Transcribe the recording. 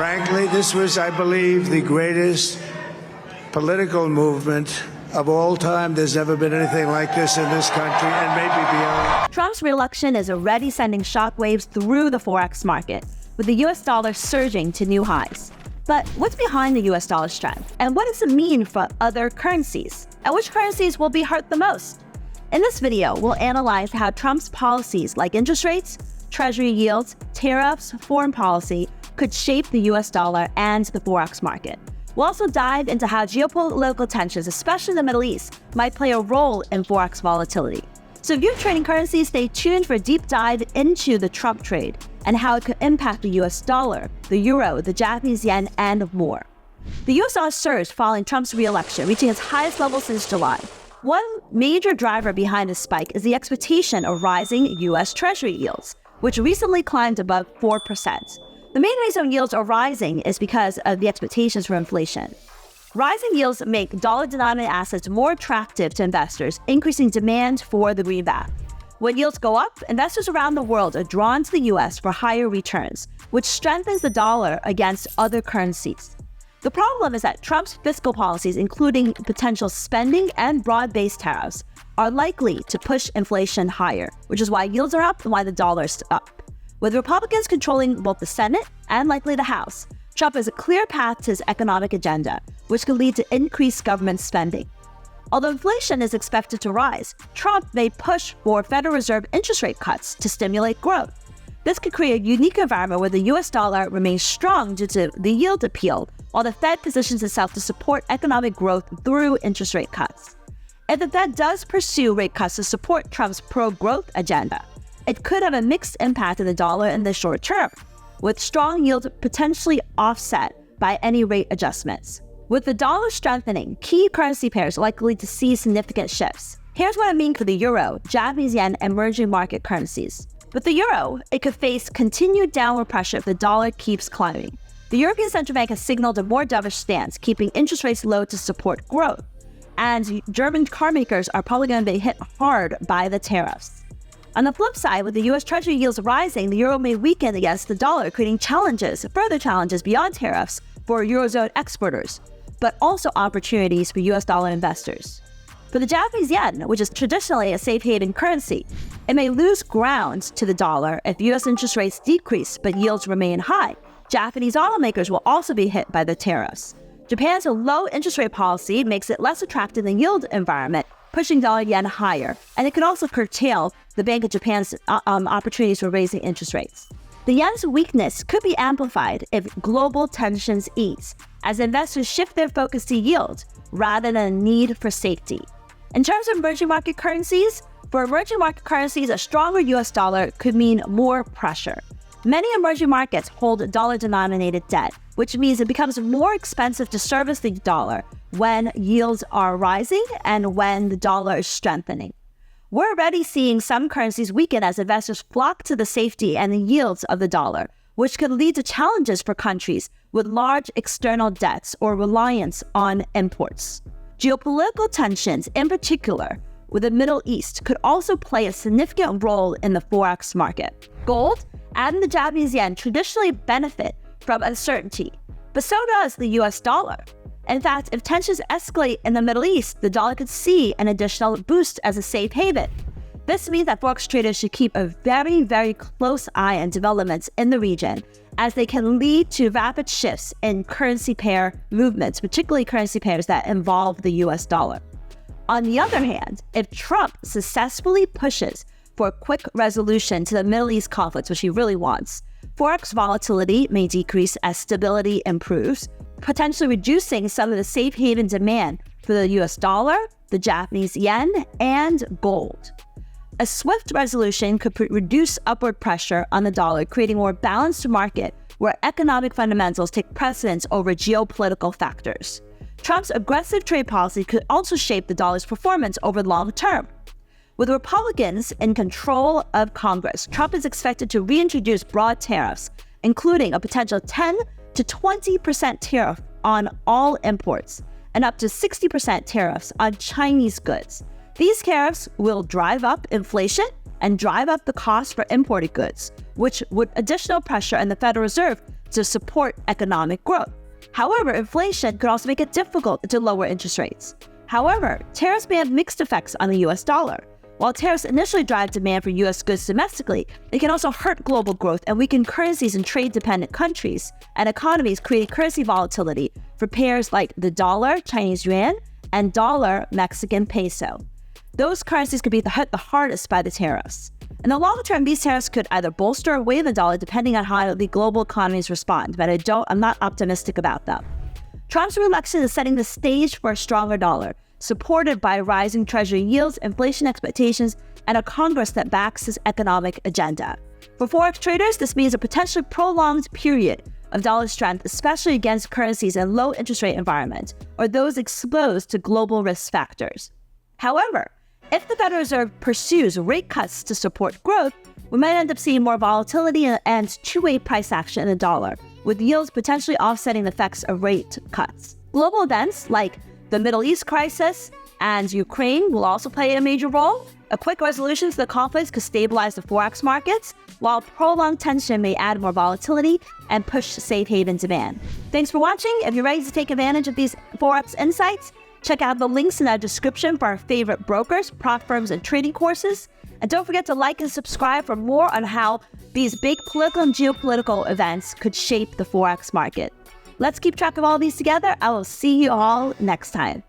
Frankly, this was, I believe, the greatest political movement of all time. There's never been anything like this in this country and maybe beyond. Trump's reelection is already sending shockwaves through the Forex market, with the US dollar surging to new highs. But what's behind the US dollar strength? And what does it mean for other currencies? And which currencies will be hurt the most? In this video, we'll analyze how Trump's policies like interest rates, treasury yields, tariffs, foreign policy could shape the US dollar and the Forex market. We'll also dive into how geopolitical tensions, especially in the Middle East, might play a role in Forex volatility. So if you're trading currencies, stay tuned for a deep dive into the Trump trade and how it could impact the US dollar, the euro, the Japanese yen, and more. The US dollar surged following Trump's re-election, reaching its highest level since July. One major driver behind this spike is the expectation of rising US Treasury yields, which recently climbed above 4%. The main reason yields are rising is because of the expectations for inflation. Rising yields make dollar-denominated assets more attractive to investors, increasing demand for the greenback. When yields go up, investors around the world are drawn to the US for higher returns, which strengthens the dollar against other currencies. The problem is that Trump's fiscal policies, including potential spending and broad-based tariffs, are likely to push inflation higher, which is why yields are up and why the dollar is up. With Republicans controlling both the Senate and likely the House, Trump has a clear path to his economic agenda, which could lead to increased government spending. Although inflation is expected to rise, Trump may push for Federal Reserve interest rate cuts to stimulate growth. This could create a unique environment where the US dollar remains strong due to the yield appeal, while the Fed positions itself to support economic growth through interest rate cuts. If the Fed does pursue rate cuts to support Trump's pro-growth agenda, it could have a mixed impact on the dollar in the short term, with strong yields potentially offset by any rate adjustments. With the dollar strengthening, key currency pairs are likely to see significant shifts. Here's what I mean for the euro, Japanese yen, and emerging market currencies. With the euro, it could face continued downward pressure if the dollar keeps climbing. The European Central Bank has signaled a more dovish stance, keeping interest rates low to support growth. And German car makers are probably going to be hit hard by the tariffs. On the flip side, with the US Treasury yields rising, the euro may weaken against the dollar, creating further challenges beyond tariffs for Eurozone exporters, but also opportunities for US dollar investors. For the Japanese yen, which is traditionally a safe haven currency, it may lose ground to the dollar if US interest rates decrease but yields remain high. Japanese automakers will also be hit by the tariffs. Japan's low interest rate policy makes it less attractive in the yield environment, pushing dollar-yen higher, and it could also curtail the Bank of Japan's opportunities for raising interest rates. The yen's weakness could be amplified if global tensions ease, as investors shift their focus to yield rather than a need for safety. In terms of emerging market currencies, for emerging market currencies, a stronger US dollar could mean more pressure. Many emerging markets hold dollar-denominated debt, which means it becomes more expensive to service the dollar when yields are rising and when the dollar is strengthening. We're already seeing some currencies weaken as investors flock to the safety and the yields of the dollar, which could lead to challenges for countries with large external debts or reliance on imports. Geopolitical tensions, in particular with the Middle East, could also play a significant role in the Forex market. Gold and the Japanese yen traditionally benefit from uncertainty, but so does the US dollar. In fact, if tensions escalate in the Middle East, the dollar could see an additional boost as a safe haven. This means that Forex traders should keep a very, very close eye on developments in the region, as they can lead to rapid shifts in currency pair movements, particularly currency pairs that involve the US dollar. On the other hand, if Trump successfully pushes for a quick resolution to the Middle East conflict, which he really wants, Forex volatility may decrease as stability improves, potentially reducing some of the safe haven demand for the US dollar, the Japanese yen, and gold. A swift resolution could reduce upward pressure on the dollar, creating a more balanced market where economic fundamentals take precedence over geopolitical factors. Trump's aggressive trade policy could also shape the dollar's performance over the long term. With Republicans in control of Congress, Trump is expected to reintroduce broad tariffs, including a potential 10 to 20% tariff on all imports and up to 60% tariffs on Chinese goods. These tariffs will drive up inflation and drive up the cost for imported goods, which would additional pressure on the Federal Reserve to support economic growth. However, inflation could also make it difficult to lower interest rates. However, tariffs may have mixed effects on the US dollar. While tariffs initially drive demand for US goods domestically, they can also hurt global growth and weaken currencies in trade-dependent countries and economies, creating currency volatility for pairs like the dollar, Chinese yuan, and dollar, Mexican peso. Those currencies could be hit the hardest by the tariffs. In the long term, these tariffs could either bolster or weaken the dollar depending on how the global economies respond, but I'm not optimistic about them. Trump's reelection is setting the stage for a stronger dollar, supported by rising treasury yields, inflation expectations, and a Congress that backs his economic agenda. For Forex traders, this means a potentially prolonged period of dollar strength, especially against currencies in low interest rate environment or those exposed to global risk factors. However, if the Federal Reserve pursues rate cuts to support growth, we might end up seeing more volatility and two-way price action in the dollar, with yields potentially offsetting the effects of rate cuts. Global events like the Middle East crisis and Ukraine will also play a major role. A quick resolution to the conflicts could stabilize the Forex markets, while prolonged tension may add more volatility and push safe haven demand. Thanks for watching. If you're ready to take advantage of these Forex insights, check out the links in our description for our favorite brokers, prop firms, and trading courses. And don't forget to like and subscribe for more on how these big political and geopolitical events could shape the Forex market. Let's keep track of all these together. I will see you all next time.